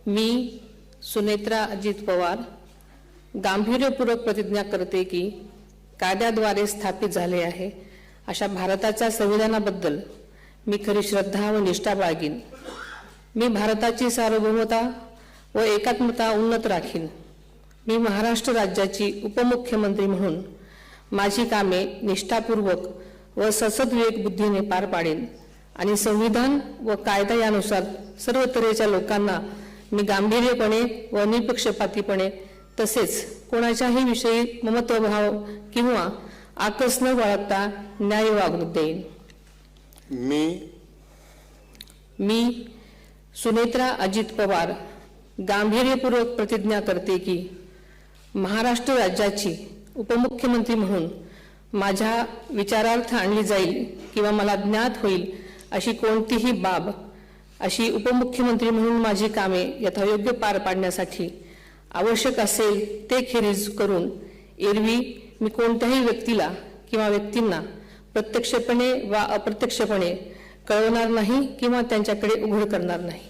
मी सुनेत्रा अजित पवार गांभीर्यपूर्वक प्रतिज्ञा करते की कायद्याद्वारे स्थापित झाले आहे अशा भारताच्या संविधानाबद्दल मी खरी श्रद्धा व निष्ठा बाळगीन। मी भारताची सार्वभौमता व एकात्मता उन्नत राखीन। मी महाराष्ट्र राज्याची उपमुख्यमंत्री म्हणून माझी कामे निष्ठापूर्वक व ससद्विवेक बुद्धीने पार पाडेन आणि संविधान व कायदा यानुसार सर्व तऱ्हेच्या लोकांना मी गांभीर्यपणे व निपक्षपातीपणे तसेच कोणाच्याही विषयी ममत्वभाव किंवा आकस न बाळगता न्याय वागणूक देईन। मी सुनेत्रा अजित पवार गांभीर्यपूर्वक प्रतिज्ञा करते की महाराष्ट्र राज्याची उपमुख्यमंत्री म्हणून माझ्या विचारार्थ आणली जाईल किंवा मला ज्ञात होईल अशी कोणतीही बाब अशी उपमुख्यमंत्री म्हणून माझी कामे यथायोग्य पार पाडण्यासाठी आवश्यक असेल ते खेरीज करून एरवी मी कोणत्याही व्यक्तीला किंवा व्यक्तींना प्रत्यक्षपणे वा अप्रत्यक्षपणे कळवणार नाही किंवा त्यांच्याकडे उघड करणार नाही।